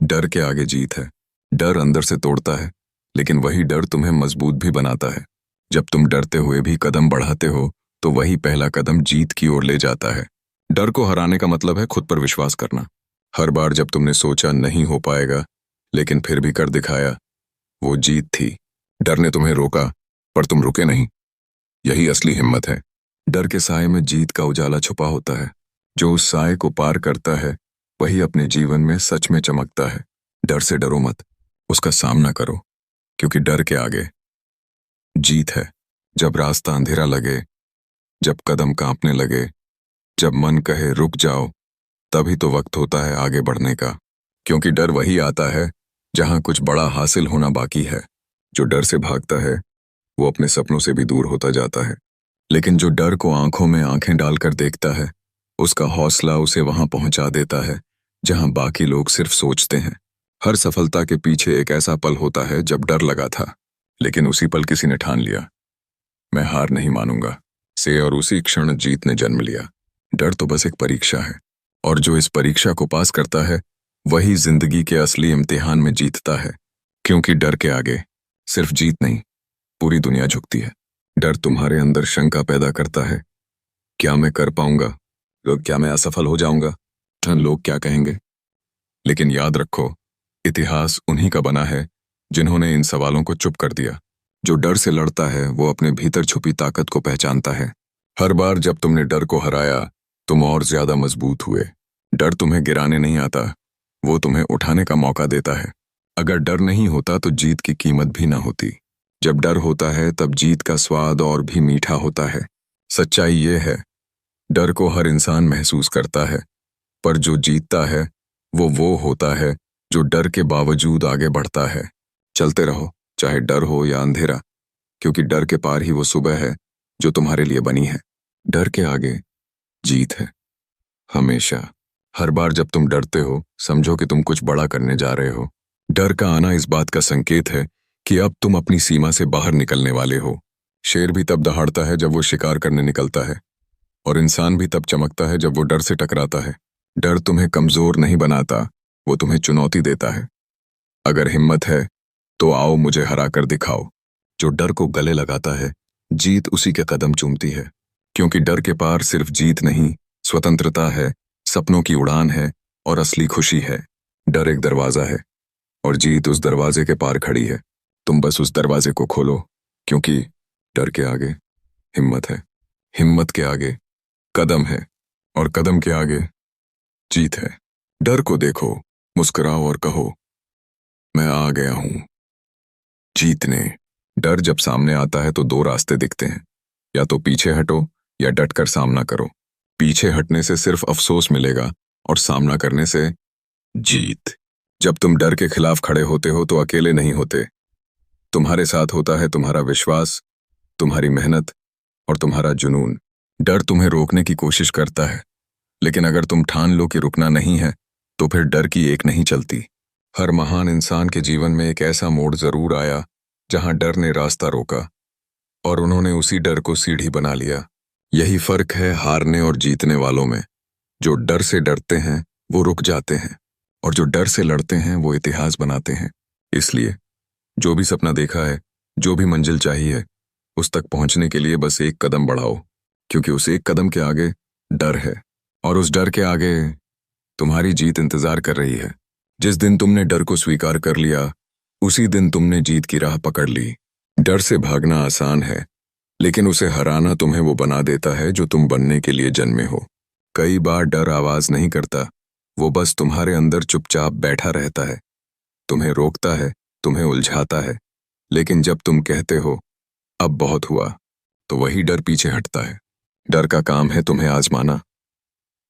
डर के आगे जीत है। डर अंदर से तोड़ता है, लेकिन वही डर तुम्हें मजबूत भी बनाता है। जब तुम डरते हुए भी कदम बढ़ाते हो, तो वही पहला कदम जीत की ओर ले जाता है। डर को हराने का मतलब है खुद पर विश्वास करना। हर बार जब तुमने सोचा नहीं हो पाएगा, लेकिन फिर भी कर दिखाया, वो जीत थी। डर ने तुम्हें रोका, पर तुम रुके नहीं। यही असली हिम्मत है। डर के साए में जीत का उजाला छुपा होता है। जो उस साए को पार करता है, वही अपने जीवन में सच में चमकता है। डर से डरो मत, उसका सामना करो, क्योंकि डर के आगे जीत है। जब रास्ता अंधेरा लगे, जब कदम कांपने लगे, जब मन कहे रुक जाओ, तभी तो वक्त होता है आगे बढ़ने का। क्योंकि डर वही आता है जहां कुछ बड़ा हासिल होना बाकी है। जो डर से भागता है, वो अपने सपनों से भी दूर होता जाता है। लेकिन जो डर को आंखों में आंखें डालकर देखता है, उसका हौसला उसे वहां पहुंचा देता है जहां बाकी लोग सिर्फ सोचते हैं। हर सफलता के पीछे एक ऐसा पल होता है जब डर लगा था, लेकिन उसी पल किसी ने ठान लिया, मैं हार नहीं मानूंगा से, और उसी क्षण जीत ने जन्म लिया। डर तो बस एक परीक्षा है, और जो इस परीक्षा को पास करता है, वही जिंदगी के असली इम्तिहान में जीतता है। क्योंकि डर के आगे सिर्फ जीत नहीं, पूरी दुनिया झुकती है। डर तुम्हारे अंदर शंका पैदा करता है, क्या मैं कर पाऊंगा, क्या मैं असफल हो जाऊंगा, लोग क्या कहेंगे। लेकिन याद रखो, इतिहास उन्हीं का बना है जिन्होंने इन सवालों को चुप कर दिया। जो डर से लड़ता है, वो अपने भीतर छुपी ताकत को पहचानता है। हर बार जब तुमने डर को हराया, तुम और ज्यादा मजबूत हुए। डर तुम्हें गिराने नहीं आता, वो तुम्हें उठाने का मौका देता है। अगर डर नहीं होता तो जीत की कीमत भी ना होती। जब डर होता है, तब जीत का स्वाद और भी मीठा होता है। सच्चाई ये है, डर को हर इंसान महसूस करता है, पर जो जीतता है वो होता है जो डर के बावजूद आगे बढ़ता है। चलते रहो, चाहे डर हो या अंधेरा, क्योंकि डर के पार ही वो सुबह है जो तुम्हारे लिए बनी है। डर के आगे जीत है, हमेशा। हर बार जब तुम डरते हो, समझो कि तुम कुछ बड़ा करने जा रहे हो। डर का आना इस बात का संकेत है कि अब तुम अपनी सीमा से बाहर निकलने वाले हो। शेर भी तब दहाड़ता है जब वो शिकार करने निकलता है, और इंसान भी तब चमकता है जब वो डर से टकराता है। डर तुम्हें कमजोर नहीं बनाता, वो तुम्हें चुनौती देता है। अगर हिम्मत है, तो आओ मुझे हरा कर दिखाओ। जो डर को गले लगाता है, जीत उसी के कदम चूमती है। क्योंकि डर के पार सिर्फ जीत नहीं, स्वतंत्रता है, सपनों की उड़ान है, और असली खुशी है। डर एक दरवाजा है, और जीत उस दरवाजे के पार खड़ी है। तुम बस उस दरवाजे को खोलो, क्योंकि डर के आगे हिम्मत है, हिम्मत के आगे कदम है, और कदम के आगे जीत है। डर को देखो, मुस्कुराओ और कहो, मैं आ गया हूं जीतने। डर जब सामने आता है तो दो रास्ते दिखते हैं, या तो पीछे हटो या डटकर सामना करो। पीछे हटने से सिर्फ अफसोस मिलेगा, और सामना करने से जीत। जब तुम डर के खिलाफ खड़े होते हो तो अकेले नहीं होते। तुम्हारे साथ होता है तुम्हारा विश्वास, तुम्हारी मेहनत, और तुम्हारा जुनून। डर तुम्हें रोकने की कोशिश करता है, लेकिन अगर तुम ठान लो कि रुकना नहीं है, तो फिर डर की एक नहीं चलती। हर महान इंसान के जीवन में एक ऐसा मोड़ जरूर आया जहां डर ने रास्ता रोका, और उन्होंने उसी डर को सीढ़ी बना लिया। यही फर्क है हारने और जीतने वालों में। जो डर से डरते हैं वो रुक जाते हैं, और जो डर से लड़ते हैं वो इतिहास बनाते हैं। इसलिए जो भी सपना देखा है, जो भी मंजिल चाहिए है, उस तक पहुंचने के लिए बस एक कदम बढ़ाओ। क्योंकि उस एक कदम के आगे डर है, और उस डर के आगे तुम्हारी जीत इंतजार कर रही है। जिस दिन तुमने डर को स्वीकार कर लिया, उसी दिन तुमने जीत की राह पकड़ ली। डर से भागना आसान है, लेकिन उसे हराना तुम्हें वो बना देता है जो तुम बनने के लिए जन्मे हो। कई बार डर आवाज नहीं करता, वो बस तुम्हारे अंदर चुपचाप बैठा रहता है। तुम्हें रोकता है, तुम्हें उलझाता है, लेकिन जब तुम कहते हो अब बहुत हुआ, तो वही डर पीछे हटता है। डर का काम है तुम्हें आजमाना,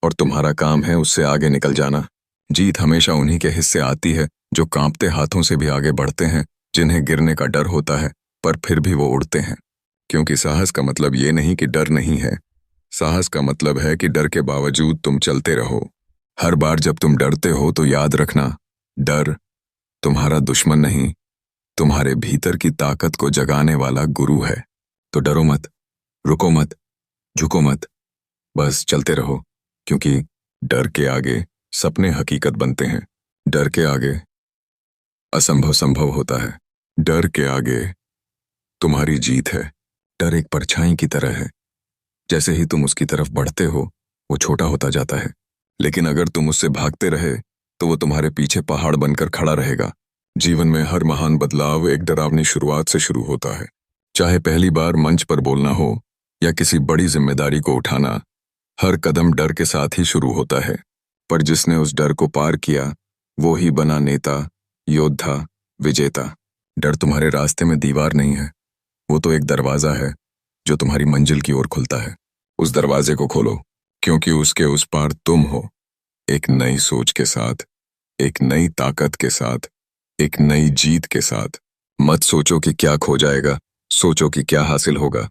और तुम्हारा काम है उससे आगे निकल जाना। जीत हमेशा उन्हीं के हिस्से आती है जो कांपते हाथों से भी आगे बढ़ते हैं, जिन्हें गिरने का डर होता है, पर फिर भी वो उड़ते हैं। क्योंकि साहस का मतलब ये नहीं कि डर नहीं है, साहस का मतलब है कि डर के बावजूद तुम चलते रहो। हर बार जब तुम डरते हो तो याद रखना, डर तुम्हारा दुश्मन नहीं, तुम्हारे भीतर की ताकत को जगाने वाला गुरु है। तो डरो मत, रुको मत, झुको मत, बस चलते रहो। क्योंकि डर के आगे सपने हकीकत बनते हैं। डर के आगे असंभव संभव होता है। डर के आगे तुम्हारी जीत है। डर एक परछाई की तरह है। जैसे ही तुम उसकी तरफ बढ़ते हो, वो छोटा होता जाता है। लेकिन अगर तुम उससे भागते रहे, तो वो तुम्हारे पीछे पहाड़ बनकर खड़ा रहेगा। जीवन में हर महान बदलाव एक डरावनी शुरुआत से शुरू होता है। चाहे पहली बार मंच पर बोलना हो या किसी बड़ी जिम्मेदारी को उठाना, हर कदम डर के साथ ही शुरू होता है। पर जिसने उस डर को पार किया, वो ही बना नेता, योद्धा, विजेता। डर तुम्हारे रास्ते में दीवार नहीं है, वो तो एक दरवाजा है जो तुम्हारी मंजिल की ओर खुलता है। उस दरवाजे को खोलो, क्योंकि उसके उस पार तुम हो, एक नई सोच के साथ, एक नई ताकत के साथ, एक नई जीत के साथ। मत सोचो कि क्या खो जाएगा, सोचो कि क्या हासिल होगा।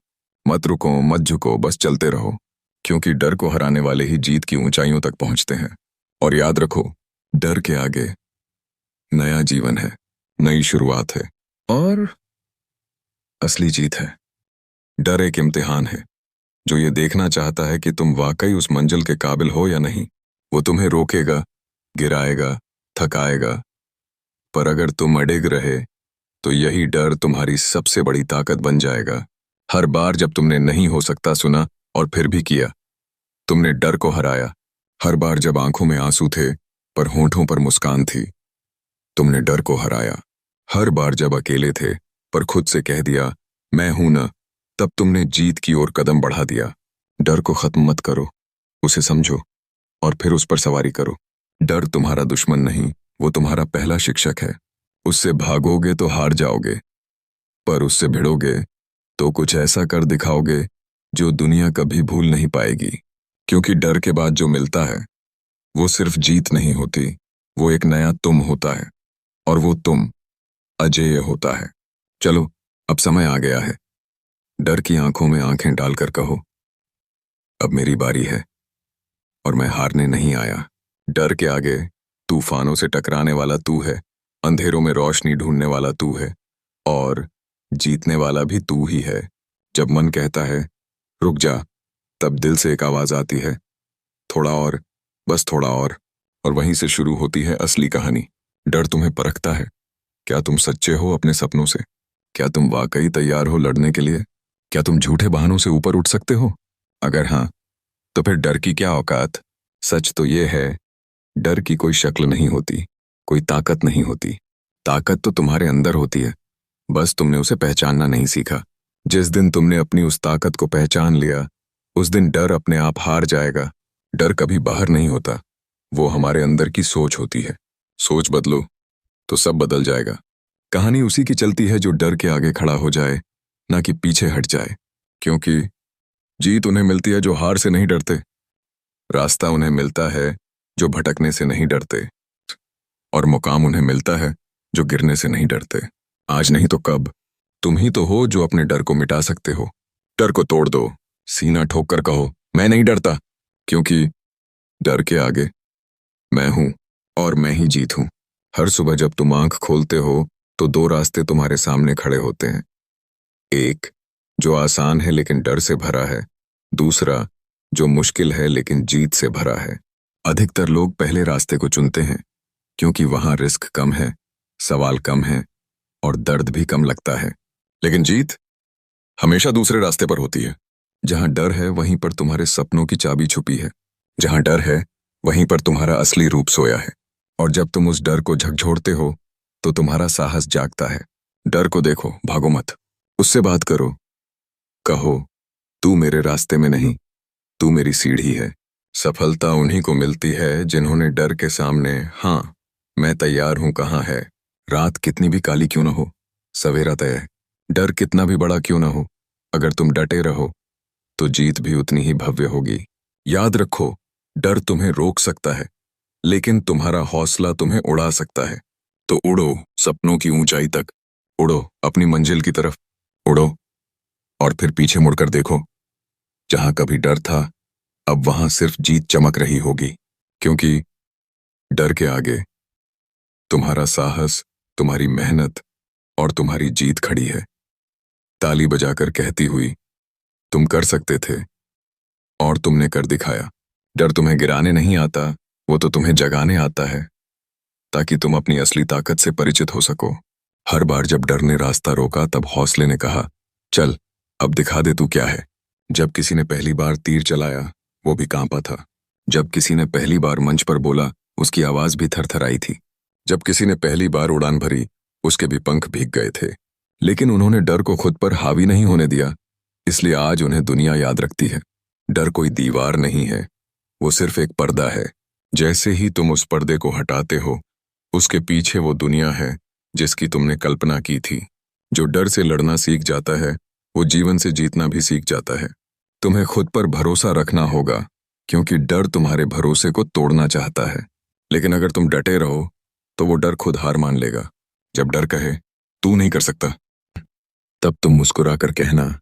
मत रुको, मत झुको, बस चलते रहो, क्योंकि डर को हराने वाले ही जीत की ऊंचाइयों तक पहुंचते हैं। और याद रखो, डर के आगे नया जीवन है, नई शुरुआत है और असली जीत है। डर एक इम्तिहान है जो ये देखना चाहता है कि तुम वाकई उस मंजिल के काबिल हो या नहीं। वो तुम्हें रोकेगा, गिराएगा, थकाएगा, पर अगर तुम अडिग रहे, तो यही डर तुम्हारी सबसे बड़ी ताकत बन जाएगा। हर बार जब तुमने नहीं हो सकता सुना और फिर भी किया, तुमने डर को हराया। हर बार जब आंखों में आंसू थे पर होंठों पर मुस्कान थी, तुमने डर को हराया। हर बार जब अकेले थे पर खुद से कह दिया, मैं हूं ना, तब तुमने जीत की ओर कदम बढ़ा दिया। डर को खत्म मत करो, उसे समझो और फिर उस पर सवारी करो। डर तुम्हारा दुश्मन नहीं, वो तुम्हारा पहला शिक्षक है। उससे भागोगे तो हार जाओगे, पर उससे भिड़ोगे तो कुछ ऐसा कर दिखाओगे जो दुनिया कभी भूल नहीं पाएगी। क्योंकि डर के बाद जो मिलता है, वो सिर्फ जीत नहीं होती, वो एक नया तुम होता है, और वो तुम अजेय होता है। चलो, अब समय आ गया है। डर की आंखों में आंखें डालकर कहो, अब मेरी बारी है और मैं हारने नहीं आया। डर के आगे तूफानों से टकराने वाला तू है, अंधेरों में रोशनी ढूंढने वाला तू है, और जीतने वाला भी तू ही है। जब मन कहता है रुक जा, तब दिल से एक आवाज आती है, थोड़ा और, बस थोड़ा और वहीं से शुरू होती है असली कहानी। डर तुम्हें परखता है, क्या तुम सच्चे हो अपने सपनों से? क्या तुम वाकई तैयार हो लड़ने के लिए? क्या तुम झूठे बहानों से ऊपर उठ सकते हो? अगर हाँ, तो फिर डर की क्या औकात। सच तो ये है, डर की कोई शक्ल नहीं होती, कोई ताकत नहीं होती। ताकत तो तुम्हारे अंदर होती है, बस तुमने उसे पहचानना नहीं सीखा। जिस दिन तुमने अपनी उस ताकत को पहचान लिया, उस दिन डर अपने आप हार जाएगा। डर कभी बाहर नहीं होता, वो हमारे अंदर की सोच होती है। सोच बदलो तो सब बदल जाएगा। कहानी उसी की चलती है जो डर के आगे खड़ा हो जाए, ना कि पीछे हट जाए। क्योंकि जीत उन्हें मिलती है जो हार से नहीं डरते, रास्ता उन्हें मिलता है जो भटकने से नहीं डरते, और मुकाम उन्हें मिलता है जो गिरने से नहीं डरते। आज नहीं तो कब, तुम ही तो हो जो अपने डर को मिटा सकते हो। डर को तोड़ दो, सीना ठोक कर कहो, मैं नहीं डरता, क्योंकि डर के आगे मैं हूं और मैं ही जीत हूं। हर सुबह जब तुम आंख खोलते हो, तो दो रास्ते तुम्हारे सामने खड़े होते हैं। एक जो आसान है लेकिन डर से भरा है, दूसरा जो मुश्किल है लेकिन जीत से भरा है। अधिकतर लोग पहले रास्ते को चुनते हैं, क्योंकि वहां रिस्क कम है, सवाल कम है और दर्द भी कम लगता है। लेकिन जीत हमेशा दूसरे रास्ते पर होती है। जहां डर है, वहीं पर तुम्हारे सपनों की चाबी छुपी है। जहां डर है, वहीं पर तुम्हारा असली रूप सोया है। और जब तुम उस डर को झकझोरते हो, तो तुम्हारा साहस जागता है। डर को देखो, भागो मत, उससे बात करो, कहो तू मेरे रास्ते में नहीं, तू मेरी सीढ़ी है। सफलता उन्हीं को मिलती है जिन्होंने डर के सामने हाँ मैं तैयार हूं कहाँ है। रात कितनी भी काली क्यों ना हो, सवेरा तय है। डर कितना भी बड़ा क्यों ना हो, अगर तुम डटे रहो तो जीत भी उतनी ही भव्य होगी। याद रखो, डर तुम्हें रोक सकता है, लेकिन तुम्हारा हौसला तुम्हें उड़ा सकता है। तो उड़ो सपनों की ऊंचाई तक, उड़ो अपनी मंजिल की तरफ, उड़ो और फिर पीछे मुड़कर देखो, जहां कभी डर था, अब वहां सिर्फ जीत चमक रही होगी। क्योंकि डर के आगे तुम्हारा साहस, तुम्हारी मेहनत और तुम्हारी जीत खड़ी है, ताली बजाकर कहती हुई, तुम कर सकते थे और तुमने कर दिखाया। डर तुम्हें गिराने नहीं आता, वो तो तुम्हें जगाने आता है। ताकि तुम अपनी असली ताकत से परिचित हो सको। हर बार जब डर ने रास्ता रोका तब हौसले ने कहा, चल अब दिखा दे तू क्या है। जब किसी ने पहली बार तीर चलाया, वो भी कांपा था। जब किसी ने पहली बार मंच पर बोला, उसकी आवाज भी थरथराई थी। जब किसी ने पहली बार उड़ान भरी, उसके भी पंख भीग गए थे। लेकिन उन्होंने डर को खुद पर हावी नहीं होने दिया, इसलिए आज उन्हें दुनिया याद रखती है। डर कोई दीवार नहीं है, वो सिर्फ एक पर्दा है। जैसे ही तुम उस पर्दे को हटाते हो, उसके पीछे वो दुनिया है जिसकी तुमने कल्पना की थी। जो डर से लड़ना सीख जाता है, वो जीवन से जीतना भी सीख जाता है। तुम्हें खुद पर भरोसा रखना होगा, क्योंकि डर तुम्हारे भरोसे को तोड़ना चाहता है। लेकिन अगर तुम डटे रहो, तो वो डर खुद हार मान लेगा। जब डर कहे, तू नहीं कर सकता, तब तुम मुस्कुरा कर कहना,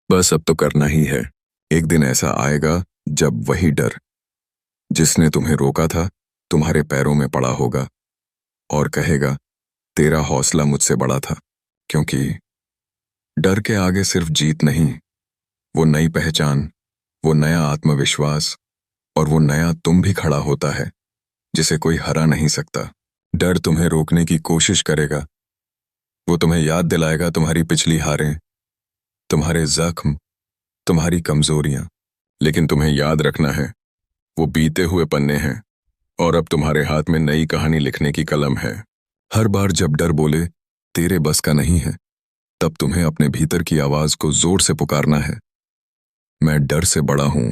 बस अब तो करना ही है। एक दिन ऐसा आएगा जब वही डर जिसने तुम्हें रोका था, तुम्हारे पैरों में पड़ा होगा और कहेगा, तेरा हौसला मुझसे बड़ा था। क्योंकि डर के आगे सिर्फ जीत नहीं, वो नई पहचान, वो नया आत्मविश्वास और वो नया तुम भी खड़ा होता है, जिसे कोई हरा नहीं सकता। डर तुम्हें रोकने की कोशिश करेगा, वो तुम्हें याद दिलाएगा तुम्हारी पिछली हारें, तुम्हारे जख्म, तुम्हारी कमजोरियां। लेकिन तुम्हें याद रखना है, वो बीते हुए पन्ने हैं और अब तुम्हारे हाथ में नई कहानी लिखने की कलम है। हर बार जब डर बोले, तेरे बस का नहीं है, तब तुम्हें अपने भीतर की आवाज को जोर से पुकारना है। मैं डर से बड़ा हूं,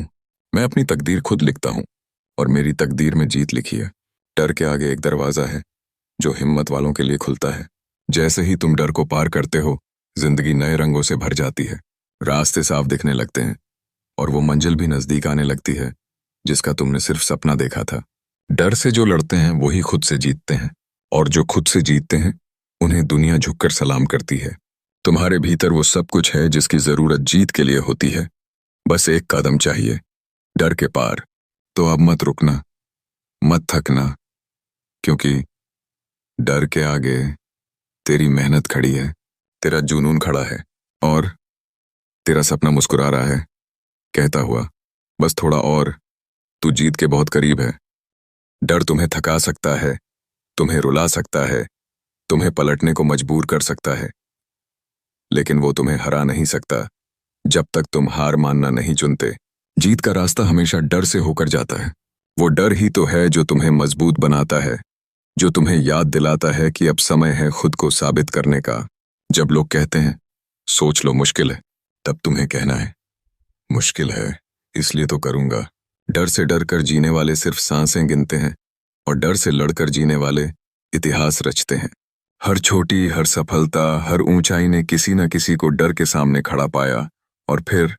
मैं अपनी तकदीर खुद लिखता हूं और मेरी तकदीर में जीत लिखी है। डर के आगे एक दरवाजा है जो हिम्मत वालों के लिए खुलता है। जैसे ही तुम डर को पार करते हो, जिंदगी नए रंगों से भर जाती है। रास्ते साफ दिखने लगते हैं और वो मंजिल भी नजदीक आने लगती है जिसका तुमने सिर्फ सपना देखा था। डर से जो लड़ते हैं वही खुद से जीतते हैं, और जो खुद से जीतते हैं उन्हें दुनिया झुककर सलाम करती है। तुम्हारे भीतर वो सब कुछ है जिसकी जरूरत जीत के लिए होती है। बस एक कदम चाहिए डर के पार। तो अब मत रुकना, मत थकना, क्योंकि डर के आगे तेरी मेहनत खड़ी है, तेरा जुनून खड़ा है और तेरा सपना मुस्कुरा रहा है, कहता हुआ, बस थोड़ा और, तू जीत के बहुत करीब है। डर तुम्हें थका सकता है, तुम्हें रुला सकता है, तुम्हें पलटने को मजबूर कर सकता है, लेकिन वो तुम्हें हरा नहीं सकता जब तक तुम हार मानना नहीं चुनते। जीत का रास्ता हमेशा डर से होकर जाता है। वो डर ही तो है जो तुम्हें मजबूत बनाता है, जो तुम्हें याद दिलाता है कि अब समय है खुद को साबित करने का। जब लोग कहते हैं, सोच लो मुश्किल है, तब तुम्हें कहना है, मुश्किल है इसलिए तो करूंगा। डर से डर कर जीने वाले सिर्फ सांसें गिनते हैं और डर से लड़कर जीने वाले इतिहास रचते हैं। हर छोटी, हर सफलता, हर ऊंचाई ने किसी न किसी को डर के सामने खड़ा पाया और फिर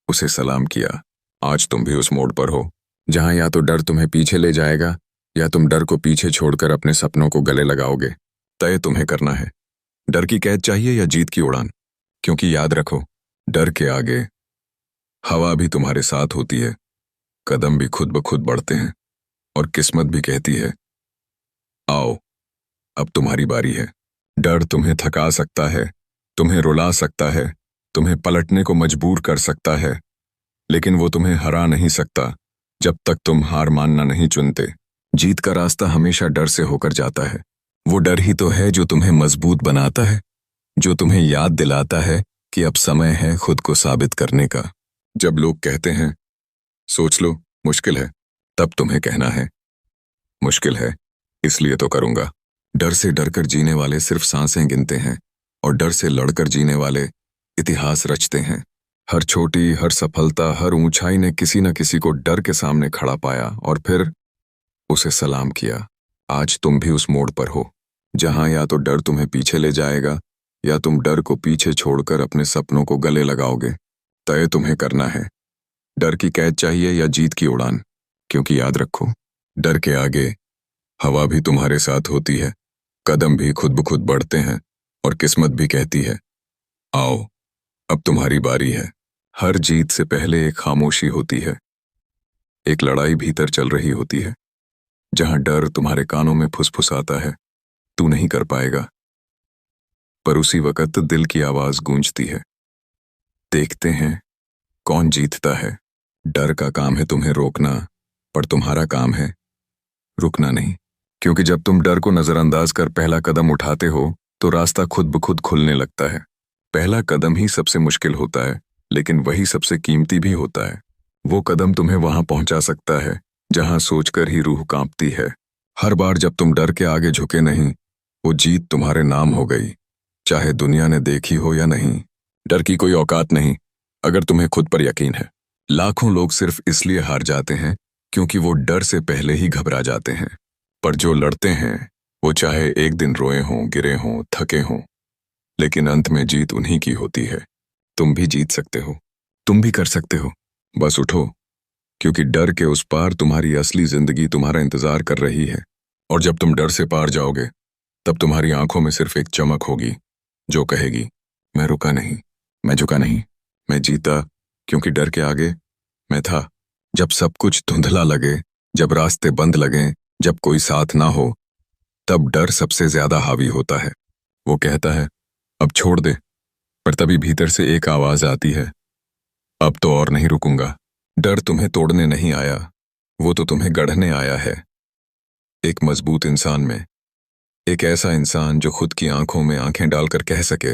उसे सलाम किया। आज तुम भी उस मोड़ पर हो जहां या तो डर तुम्हें पीछे ले जाएगा या तुम डर को पीछे छोड़कर अपने सपनों को गले लगाओगे। तय तुम्हें करना है, डर की कैद चाहिए या जीत की उड़ान। क्योंकि याद रखो, डर के आगे हवा भी तुम्हारे साथ होती है, कदम भी खुद ब खुद बढ़ते हैं और किस्मत भी कहती है, आओ अब तुम्हारी बारी है। डर तुम्हें थका सकता है, तुम्हें रुला सकता है, तुम्हें पलटने को मजबूर कर सकता है, लेकिन वो तुम्हें हरा नहीं सकता जब तक तुम हार मानना नहीं चुनते। जीत का रास्ता हमेशा डर से होकर जाता है। वो डर ही तो है जो तुम्हें मजबूत बनाता है, जो तुम्हें याद दिलाता है कि अब समय है खुद को साबित करने का। जब लोग कहते हैं, सोच लो मुश्किल है, तब तुम्हें कहना है, मुश्किल है इसलिए तो करूंगा। डर से डरकर जीने वाले सिर्फ सांसें गिनते हैं और डर से लड़कर जीने वाले इतिहास रचते हैं। हर छोटी, हर सफलता, हर ऊंचाई ने किसी न किसी को डर के सामने खड़ा पाया और फिर उसे सलाम किया। आज तुम भी उस मोड़ पर हो जहां या तो डर तुम्हें पीछे ले जाएगा या तुम डर को पीछे छोड़कर अपने सपनों को गले लगाओगे। तय तुम्हें करना है, डर की कैद चाहिए या जीत की उड़ान। क्योंकि याद रखो, डर के आगे हवा भी तुम्हारे साथ होती है, कदम भी खुद ब खुद बढ़ते हैं और किस्मत भी कहती है, आओ अब तुम्हारी बारी है। हर जीत से पहले एक खामोशी होती है, एक लड़ाई भीतर चल रही होती है, जहां डर तुम्हारे कानों में फुसफुसाता है, तू नहीं कर पाएगा। पर उसी वक्त दिल की आवाज गूंजती है, देखते हैं कौन जीतता है। डर का काम है तुम्हें रोकना, पर तुम्हारा काम है रुकना नहीं। क्योंकि जब तुम डर को नजरअंदाज कर पहला कदम उठाते हो तो रास्ता खुद ब खुद खुलने लगता है। पहला कदम ही सबसे मुश्किल होता है, लेकिन वही सबसे कीमती भी होता है। वो कदम तुम्हें वहां पहुंचा सकता है जहां सोचकर ही रूह कांपती है। हर बार जब तुम डर के आगे झुके नहीं, वो जीत तुम्हारे नाम हो गई, चाहे दुनिया ने देखी हो या नहीं। डर की कोई औकात नहीं अगर तुम्हें खुद पर यकीन है। लाखों लोग सिर्फ इसलिए हार जाते हैं क्योंकि वो डर से पहले ही घबरा जाते हैं। पर जो लड़ते हैं वो चाहे एक दिन रोए हों, गिरे हों, थके हों, लेकिन अंत में जीत उन्हीं की होती है। तुम भी जीत सकते हो, तुम भी कर सकते हो। बस उठो, क्योंकि डर के उस पार तुम्हारी असली जिंदगी तुम्हारा इंतजार कर रही है। और जब तुम डर से पार जाओगे, तब तुम्हारी आंखों में सिर्फ एक चमक होगी जो कहेगी, मैं रुका नहीं, मैं झुका नहीं, मैं जीता, क्योंकि डर के आगे मैं था। जब सब कुछ धुंधला लगे, जब रास्ते बंद लगें, जब कोई साथ ना हो, तब डर सबसे ज्यादा हावी होता है। वो कहता है अब छोड़ दे, पर तभी भीतर से एक आवाज आती है, अब तो और नहीं रुकूंगा। डर तुम्हें तोड़ने नहीं आया, वो तो तुम्हें गढ़ने आया है। एक मजबूत इंसान में, एक ऐसा इंसान जो खुद की आंखों में आंखें डालकर कह सके,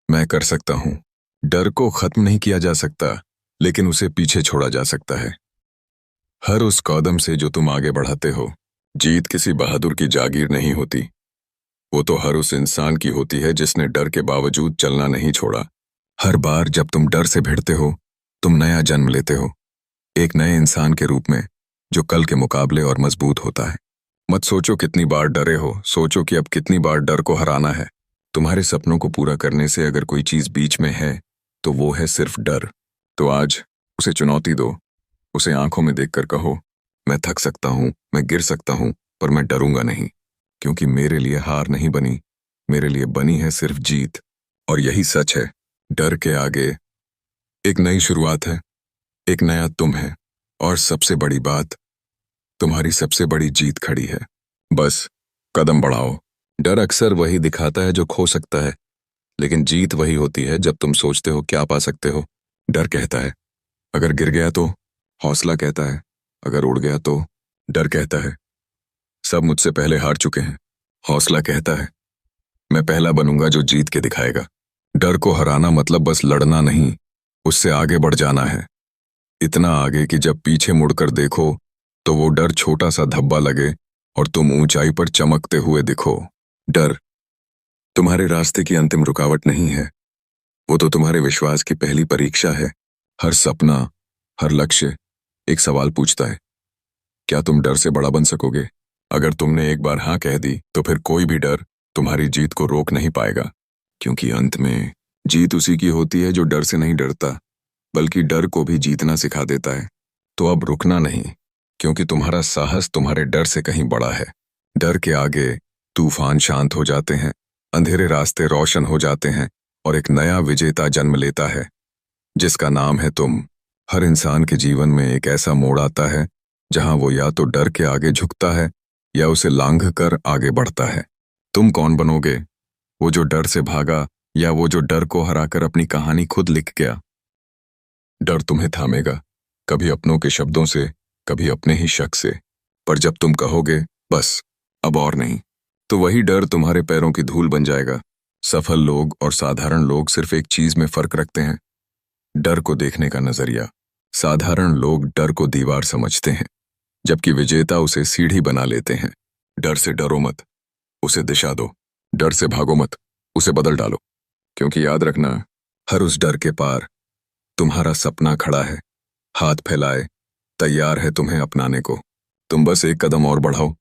मैं कर सकता हूं। डर को खत्म नहीं किया जा सकता, लेकिन उसे पीछे छोड़ा जा सकता है। हर उस कदम से जो तुम आगे बढ़ाते हो, जीत किसी बहादुर की जागीर नहीं होती। वो तो हर उस इंसान की होती है जिसने डर के बावजूद चलना नहीं छोड़ा। हर बार जब तुम डर से भिड़ते हो, तुम नया जन्म लेते हो, एक नए इंसान के रूप में, जो कल के मुकाबले और मजबूत होता है। मत सोचो कितनी बार डरे हो, सोचो कि अब कितनी बार डर को हराना है। तुम्हारे सपनों को पूरा करने से अगर कोई चीज बीच में है, तो वो है सिर्फ डर। तो आज उसे चुनौती दो, उसे आंखों में देखकर कहो, मैं थक सकता हूं, मैं गिर सकता हूं, पर मैं डरूंगा नहीं, क्योंकि मेरे लिए हार नहीं बनी, मेरे लिए बनी है सिर्फ जीत। और यही सच है, डर के आगे एक नई शुरुआत है, एक नया तुम है, और सबसे बड़ी बात, तुम्हारी सबसे बड़ी जीत खड़ी है। बस कदम बढ़ाओ। डर अक्सर वही दिखाता है जो खो सकता है, लेकिन जीत वही होती है जब तुम सोचते हो क्या पा सकते हो। डर कहता है अगर गिर गया तो, हौसला कहता है अगर उड़ गया तो, डर कहता है सब मुझसे पहले हार चुके हैं, हौसला कहता है मैं पहला बनूंगा जो जीत के दिखाएगा। डर को हराना मतलब बस लड़ना नहीं, उससे आगे बढ़ जाना है। इतना आगे कि जब पीछे मुड़कर देखो तो वो डर छोटा सा धब्बा लगे और तुम ऊंचाई पर चमकते हुए दिखो। डर तुम्हारे रास्ते की अंतिम रुकावट नहीं है, वो तो तुम्हारे विश्वास की पहली परीक्षा है। हर सपना, हर लक्ष्य एक सवाल पूछता है, क्या तुम डर से बड़ा बन सकोगे? अगर तुमने एक बार हाँ कह दी, तो फिर कोई भी डर तुम्हारी जीत को रोक नहीं पाएगा, क्योंकि अंत में जीत उसी की होती है जो डर से नहीं डरता, बल्कि डर को भी जीतना सिखा देता है। तो अब रुकना नहीं, क्योंकि तुम्हारा साहस तुम्हारे डर से कहीं बड़ा है। डर के आगे तूफान शांत हो जाते हैं, अंधेरे रास्ते रोशन हो जाते हैं, और एक नया विजेता जन्म लेता है, जिसका नाम है तुम। हर इंसान के जीवन में एक ऐसा मोड़ आता है जहां वो या तो डर के आगे झुकता है या उसे लांघ कर आगे बढ़ता है। तुम कौन बनोगे? वो जो डर से भागा, या वो जो डर को हराकर अपनी कहानी खुद लिख गया? डर तुम्हें थामेगा, कभी अपनों के शब्दों से, कभी अपने ही शक से। पर जब तुम कहोगे बस अब और नहीं, तो वही डर तुम्हारे पैरों की धूल बन जाएगा। सफल लोग और साधारण लोग सिर्फ एक चीज में फर्क रखते हैं, डर को देखने का नजरिया। साधारण लोग डर को दीवार समझते हैं, जबकि विजेता उसे सीढ़ी बना लेते हैं। डर से डरो मत, उसे दिशा दो। डर से भागो मत, उसे बदल डालो। क्योंकि याद रखना, हर उस डर के पार तुम्हारा सपना खड़ा है, हाथ फैलाए, तैयार है तुम्हें अपनाने को। तुम बस एक कदम और बढ़ाओ,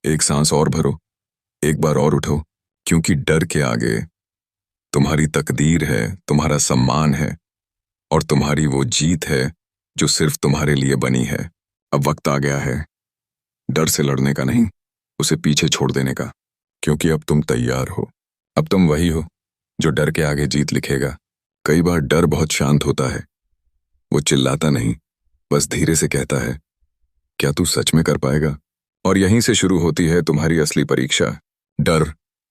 एक सांस और भरो, एक बार और उठो, क्योंकि डर के आगे तुम्हारी तकदीर है, तुम्हारा सम्मान है, और तुम्हारी वो जीत है जो सिर्फ तुम्हारे लिए बनी है। अब वक्त आ गया है डर से लड़ने का नहीं, उसे पीछे छोड़ देने का, क्योंकि अब तुम तैयार हो। अब तुम वही हो जो डर के आगे जीत लिखेगा। कई बार डर बहुत शांत होता है, वो चिल्लाता नहीं, बस धीरे से कहता है, क्या तू सच में कर पाएगा? और यहीं से शुरू होती है तुम्हारी असली परीक्षा। डर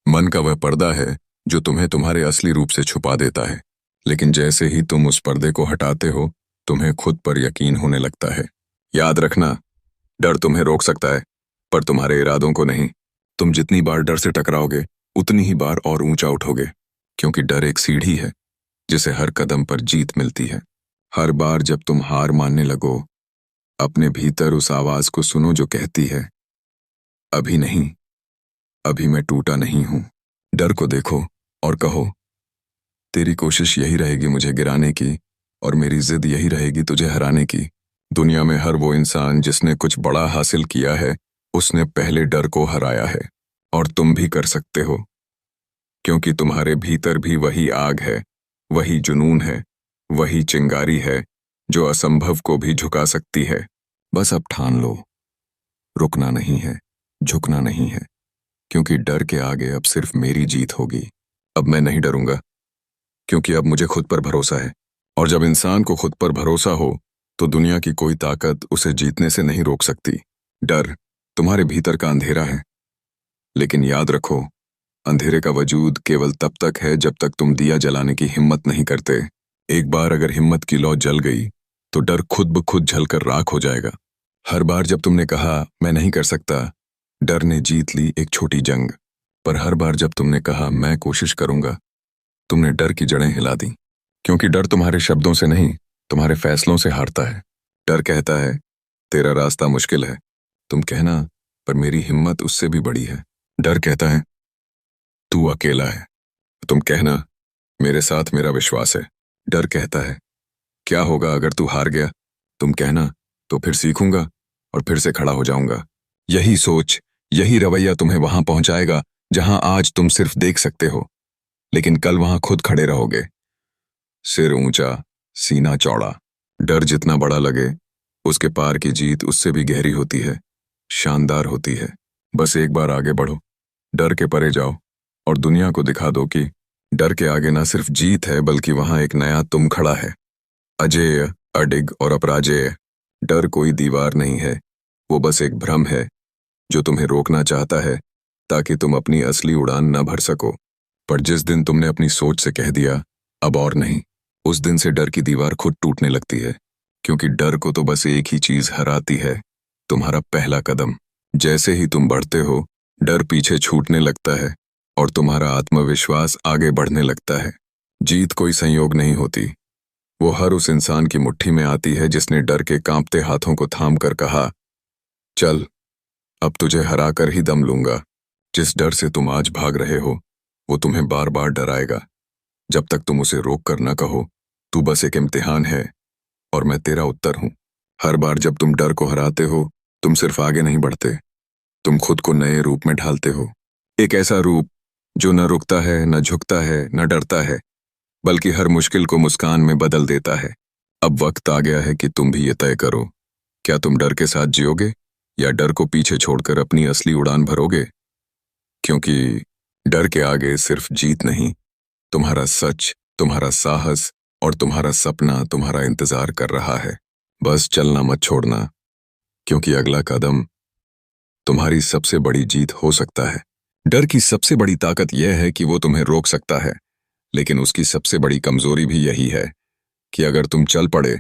मन का वह पर्दा है जो तुम्हें तुम्हारे असली रूप से छुपा देता है, लेकिन जैसे ही तुम उस पर्दे को हटाते हो, तुम्हें खुद पर यकीन होने लगता है। याद रखना, डर तुम्हें रोक सकता है, पर तुम्हारे इरादों को नहीं। तुम जितनी बार डर से टकराओगे उतनी ही बार और ऊंचा उठोगे, क्योंकि डर एक सीढ़ी है जिसे हर कदम पर जीत मिलती है। हर बार जब तुम हार मानने लगो, अपने भीतर उस आवाज को सुनो जो कहती है, अभी नहीं, अभी मैं टूटा नहीं हूं। डर को देखो और कहो, तेरी कोशिश यही रहेगी मुझे गिराने की, और मेरी जिद यही रहेगी तुझे हराने की। दुनिया में हर वो इंसान जिसने कुछ बड़ा हासिल किया है, उसने पहले डर को हराया है। और तुम भी कर सकते हो, क्योंकि तुम्हारे भीतर भी वही आग है, वही जुनून है, वही चिंगारी है जो असंभव को भी झुका सकती है। बस अब ठान लो, रुकना नहीं है, झुकना नहीं है, क्योंकि डर के आगे अब सिर्फ मेरी जीत होगी। अब मैं नहीं डरूंगा, क्योंकि अब मुझे खुद पर भरोसा है। और जब इंसान को खुद पर भरोसा हो, तो दुनिया की कोई ताकत उसे जीतने से नहीं रोक सकती। डर तुम्हारे भीतर का अंधेरा है, लेकिन याद रखो, अंधेरे का वजूद केवल तब तक है जब तक तुम दिया जलाने की हिम्मत नहीं करते। एक बार अगर हिम्मत की लौ जल गई, तो डर खुद ब खुद जलकर राख हो जाएगा। हर बार जब तुमने कहा मैं नहीं कर सकता, डर ने जीत ली एक छोटी जंग। पर हर बार जब तुमने कहा मैं कोशिश करूंगा, तुमने डर की जड़ें हिला दी। क्योंकि डर तुम्हारे शब्दों से नहीं, तुम्हारे फैसलों से हारता है। डर कहता है तेरा रास्ता मुश्किल है, तुम कहना पर मेरी हिम्मत उससे भी बड़ी है। डर कहता है तू अकेला है, तुम कहना मेरे साथ मेरा विश्वास है। डर कहता है क्या होगा अगर तू हार गया, तुम कहना तो फिर सीखूंगा और फिर से खड़ा हो जाऊंगा। यही सोच, यही रवैया तुम्हें वहां पहुंचाएगा जहां आज तुम सिर्फ देख सकते हो, लेकिन कल वहां खुद खड़े रहोगे। सिर ऊंचा, सीना चौड़ा। डर जितना बड़ा लगे, उसके पार की जीत उससे भी गहरी होती है, शानदार होती है। बस एक बार आगे बढ़ो, डर के परे जाओ, और दुनिया को दिखा दो कि डर के आगे ना सिर्फ जीत है, बल्कि वहां एक नया तुम खड़ा है, अजेय, अडिग और अपराजेय। डर कोई दीवार नहीं है, वो बस एक भ्रम है जो तुम्हें रोकना चाहता है ताकि तुम अपनी असली उड़ान न भर सको। पर जिस दिन तुमने अपनी सोच से कह दिया अब और नहीं, उस दिन से डर की दीवार खुद टूटने लगती है। क्योंकि डर को तो बस एक ही चीज हराती है, तुम्हारा पहला कदम। जैसे ही तुम बढ़ते हो, डर पीछे छूटने लगता है और तुम्हारा आत्मविश्वास आगे बढ़ने लगता है। जीत कोई संयोग नहीं होती, वो हर उस इंसान की मुट्ठी में आती है जिसने डर के कांपते हाथों को थाम कर कहा, चल अब तुझे हरा कर ही दम लूंगा। जिस डर से तुम आज भाग रहे हो, वो तुम्हें बार बार डराएगा, जब तक तुम उसे रोक कर न कहो तू बस एक इम्तिहान है और मैं तेरा उत्तर हूं। हर बार जब तुम डर को हराते हो, तुम सिर्फ आगे नहीं बढ़ते, तुम खुद को नए रूप में ढालते हो। एक ऐसा रूप जो न रुकता है, न झुकता है, न डरता है, बल्कि हर मुश्किल को मुस्कान में बदल देता है। अब वक्त आ गया है कि तुम भी ये तय करो, क्या तुम डर के साथ जियोगे या डर को पीछे छोड़कर अपनी असली उड़ान भरोगे। क्योंकि डर के आगे सिर्फ जीत नहीं, तुम्हारा सच, तुम्हारा साहस और तुम्हारा सपना तुम्हारा इंतजार कर रहा है। बस चलना मत छोड़ना, क्योंकि अगला कदम तुम्हारी सबसे बड़ी जीत हो सकता है। डर की सबसे बड़ी ताकत यह है कि वो तुम्हें रोक सकता है, लेकिन उसकी सबसे बड़ी कमजोरी भी यही है कि अगर तुम चल पड़े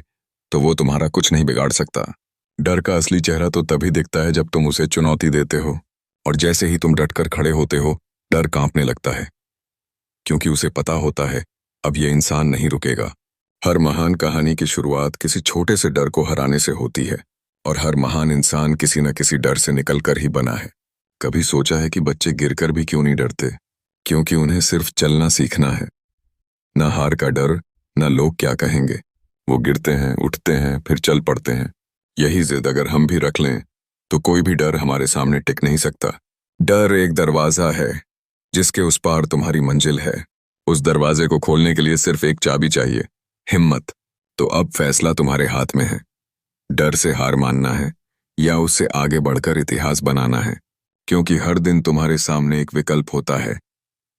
तो वो तुम्हारा कुछ नहीं बिगाड़ सकता। डर का असली चेहरा तो तभी दिखता है जब तुम उसे चुनौती देते हो, और जैसे ही तुम डटकर खड़े होते हो, डर कांपने लगता है, क्योंकि उसे पता होता है अब ये इंसान नहीं रुकेगा। हर महान कहानी की शुरुआत किसी छोटे से डर को हराने से होती है, और हर महान इंसान किसी न किसी डर से निकलकर ही बना है। कभी सोचा है कि बच्चे गिरकर भी क्यों नहीं डरते? क्योंकि उन्हें सिर्फ चलना सीखना है। ना हार का डर, ना लोग क्या कहेंगे। वो गिरते हैं, उठते हैं, फिर चल पड़ते हैं। यही जिद अगर हम भी रख लें, तो कोई भी डर हमारे सामने टिक नहीं सकता। डर एक दरवाजा है जिसके उस पार तुम्हारी मंजिल है। उस दरवाजे को खोलने के लिए सिर्फ एक चाबी चाहिए, हिम्मत। तो अब फैसला तुम्हारे हाथ में है, डर से हार मानना है या उससे आगे बढ़कर इतिहास बनाना है। क्योंकि हर दिन तुम्हारे सामने एक विकल्प होता है,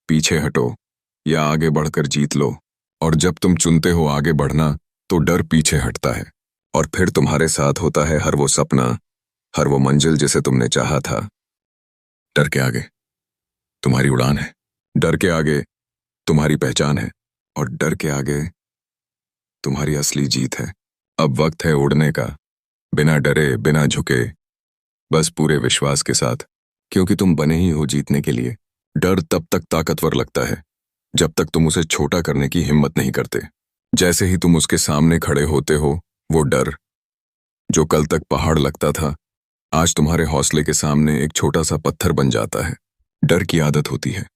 पीछे हटो या आगे बढ़कर जीत लो। और जब तुम चुनते हो आगे बढ़ना, तो डर पीछे हटता है, और फिर तुम्हारे साथ होता है हर वो सपना, हर वो मंजिल जिसे तुमने चाहा था। डर के आगे तुम्हारी उड़ान है, डर के आगे तुम्हारी पहचान है, और डर के आगे तुम्हारी असली जीत है। अब वक्त है उड़ने का, बिना डरे, बिना झुके, बस पूरे विश्वास के साथ, क्योंकि तुम बने ही हो जीतने के लिए। डर तब तक ताकतवर लगता है जब तक तुम उसे छोटा करने की हिम्मत नहीं करते। जैसे ही तुम उसके सामने खड़े होते हो, वो डर जो कल तक पहाड़ लगता था, आज तुम्हारे हौसले के सामने एक छोटा सा पत्थर बन जाता है। डर की आदत होती है,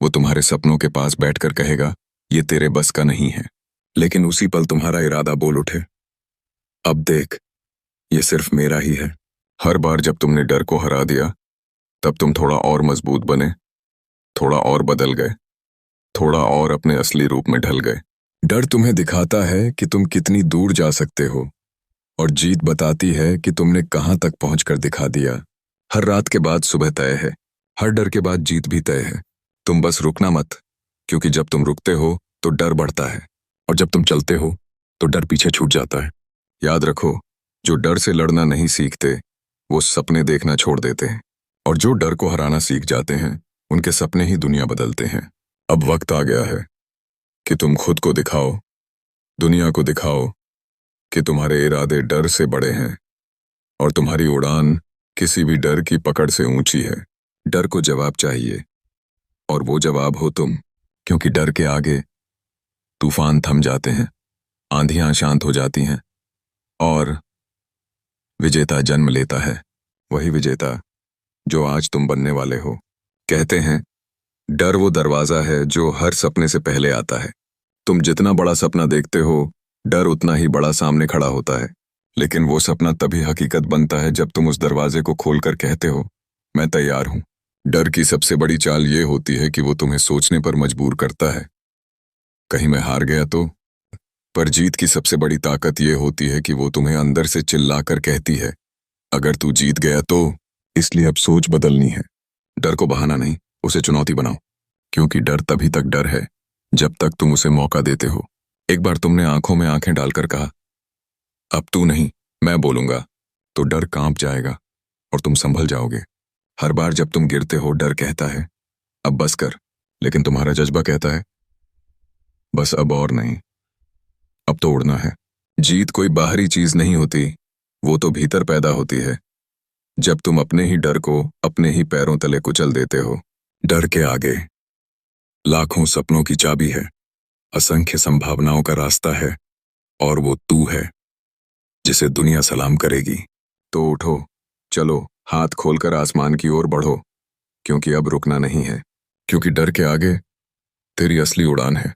वो तुम्हारे सपनों के पास बैठकर कहेगा, ये तेरे बस का नहीं है। लेकिन उसी पल तुम्हारा इरादा बोल उठे, अब देख, ये सिर्फ मेरा ही है। हर बार जब तुमने डर को हरा दिया, तब तुम थोड़ा और मजबूत बने, थोड़ा और बदल गए, थोड़ा और अपने असली रूप में ढल गए। डर तुम्हें दिखाता है कि तुम कितनी दूर जा सकते हो, और जीत बताती है कि तुमने कहां तक पहुंचकर दिखा दिया। हर रात के बाद सुबह तय है, हर डर के बाद जीत भी तय है। तुम बस रुकना मत, क्योंकि जब तुम रुकते हो तो डर बढ़ता है, और जब तुम चलते हो तो डर पीछे छूट जाता है। याद रखो, जो डर से लड़ना नहीं सीखते, वो सपने देखना छोड़ देते हैं, और जो डर को हराना सीख जाते हैं, उनके सपने ही दुनिया बदलते हैं। अब वक्त आ गया है कि तुम खुद को दिखाओ, दुनिया को दिखाओ कि तुम्हारे इरादे डर से बड़े हैं, और तुम्हारी उड़ान किसी भी डर की पकड़ से ऊंची है। डर को जवाब चाहिए, और वो जवाब हो तुम, क्योंकि डर के आगे तूफान थम जाते हैं, आंधियां शांत हो जाती हैं, और विजेता जन्म लेता है। वही विजेता जो आज तुम बनने वाले हो। कहते हैं, डर वो दरवाजा है जो हर सपने से पहले आता है। तुम जितना बड़ा सपना देखते हो, डर उतना ही बड़ा सामने खड़ा होता है। लेकिन वो सपना तभी हकीकत बनता है जब तुम उस दरवाजे को खोलकर कहते हो, मैं तैयार हूं। डर की सबसे बड़ी चाल ये होती है कि वो तुम्हें सोचने पर मजबूर करता है, कहीं मैं हार गया तो। पर जीत की सबसे बड़ी ताकत ये होती है कि वो तुम्हें अंदर से चिल्लाकर कहती है, अगर तू जीत गया तो। इसलिए अब सोच बदलनी है। डर को बहाना नहीं, उसे चुनौती बनाओ, क्योंकि डर तभी तक डर है जब तक तुम उसे मौका देते हो। एक बार तुमने आंखों में आंखें डालकर कहा, अब तू नहीं, मैं बोलूंगा, तो डर कांप जाएगा और तुम संभल जाओगे। हर बार जब तुम गिरते हो, डर कहता है, अब बस कर, लेकिन तुम्हारा जज्बा कहता है, बस अब और नहीं, अब तो उड़ना है। जीत कोई बाहरी चीज नहीं होती, वो तो भीतर पैदा होती है, जब तुम अपने ही डर को अपने ही पैरों तले कुचल देते हो। डर के आगे लाखों सपनों की चाबी है, असंख्य संभावनाओं का रास्ता है, और वो तू है जिसे दुनिया सलाम करेगी। तो उठो, चलो, हाथ खोलकर आसमान की ओर बढ़ो, क्योंकि अब रुकना नहीं है। क्योंकि डर के आगे तेरी असली उड़ान है,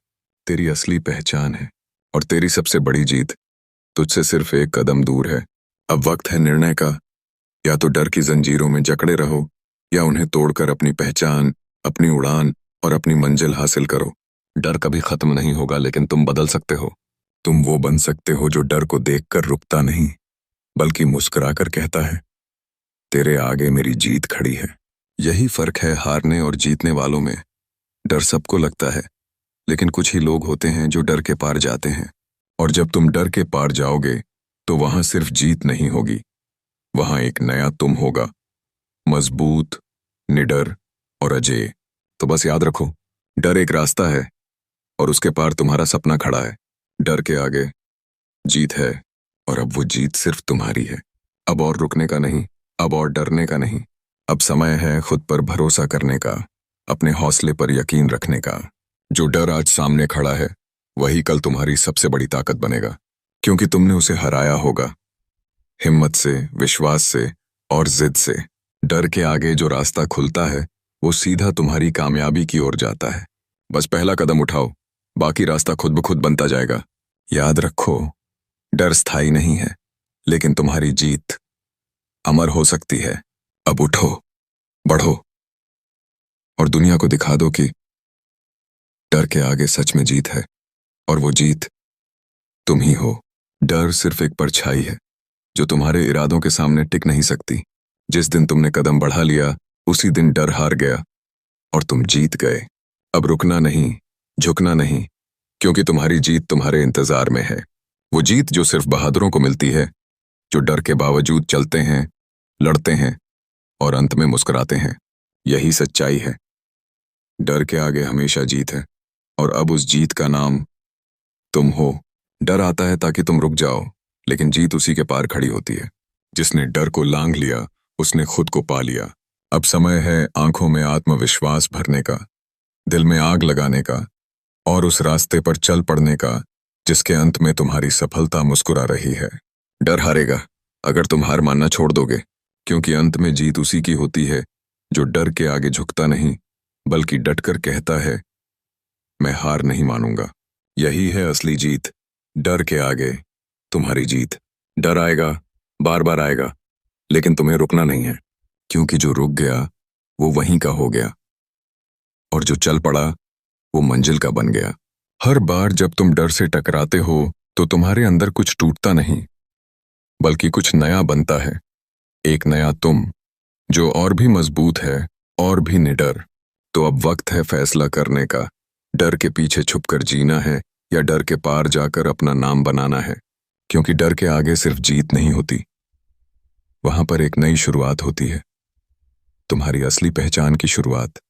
तेरी असली पहचान है, और तेरी सबसे बड़ी जीत तुझसे सिर्फ एक कदम दूर है। अब वक्त है निर्णय का, या तो डर की जंजीरों में जकड़े रहो, या उन्हें तोड़कर अपनी पहचान, अपनी उड़ान और अपनी मंजिल हासिल करो। डर कभी खत्म नहीं होगा, लेकिन तुम बदल सकते हो। तुम वो बन सकते हो जो डर को देखकर रुकता नहीं, बल्कि मुस्कुराकर कहता है, तेरे आगे मेरी जीत खड़ी है। यही फर्क है हारने और जीतने वालों में। डर सबको लगता है, लेकिन कुछ ही लोग होते हैं जो डर के पार जाते हैं। और जब तुम डर के पार जाओगे, तो वहां सिर्फ जीत नहीं होगी, वहां एक नया तुम होगा, मजबूत, निडर और अजेय। तो बस याद रखो, डर एक रास्ता है, और उसके पार तुम्हारा सपना खड़ा है। डर के आगे जीत है, और अब वो जीत सिर्फ तुम्हारी है। अब और रुकने का नहीं, अब और डरने का नहीं। अब समय है खुद पर भरोसा करने का, अपने हौसले पर यकीन रखने का। जो डर आज सामने खड़ा है, वही कल तुम्हारी सबसे बड़ी ताकत बनेगा, क्योंकि तुमने उसे हराया होगा, हिम्मत से, विश्वास से और जिद से। डर के आगे जो रास्ता खुलता है, वो सीधा तुम्हारी कामयाबी की ओर जाता है। बस पहला कदम उठाओ, बाकी रास्ता खुद ब खुद बनता जाएगा। याद रखो, डर स्थायी नहीं है, लेकिन तुम्हारी जीत अमर हो सकती है। अब उठो, बढ़ो, और दुनिया को दिखा दो कि डर के आगे सच में जीत है, और वो जीत तुम ही हो। डर सिर्फ एक परछाई है जो तुम्हारे इरादों के सामने टिक नहीं सकती। जिस दिन तुमने कदम बढ़ा लिया, उसी दिन डर हार गया और तुम जीत गए। अब रुकना नहीं, झुकना नहीं, क्योंकि तुम्हारी जीत तुम्हारे इंतजार में है। वो जीत जो सिर्फ बहादुरों को मिलती है, जो डर के बावजूद चलते हैं, लड़ते हैं और अंत में मुस्कुराते हैं। यही सच्चाई है। डर के आगे हमेशा जीत है, और अब उस जीत का नाम तुम हो। डर आता है ताकि तुम रुक जाओ, लेकिन जीत उसी के पार खड़ी होती है जिसने डर को लांघ लिया उसने खुद को पा लिया। अब समय है आंखों में आत्मविश्वास भरने का, दिल में आग लगाने का और उस रास्ते पर चल पड़ने का जिसके अंत में तुम्हारी सफलता मुस्कुरा रही है। डर हारेगा अगर तुम हार मानना छोड़ दोगे, क्योंकि अंत में जीत उसी की होती है जो डर के आगे झुकता नहीं बल्कि डटकर कहता है, मैं हार नहीं मानूंगा। यही है असली जीत, डर के आगे तुम्हारी जीत। डर आएगा, बार बार आएगा, लेकिन तुम्हें रुकना नहीं है, क्योंकि जो रुक गया वो वहीं का हो गया और जो चल पड़ा वो मंजिल का बन गया। हर बार जब तुम डर से टकराते हो तो तुम्हारे अंदर कुछ टूटता नहीं बल्कि कुछ नया बनता है, एक नया तुम जो और भी मजबूत है और भी निडर। तो अब वक्त है फैसला करने का, डर के पीछे छुपकर जीना है या डर के पार जाकर अपना नाम बनाना है, क्योंकि डर के आगे सिर्फ जीत नहीं होती, वहां पर एक नई शुरुआत होती है, तुम्हारी असली पहचान की शुरुआत।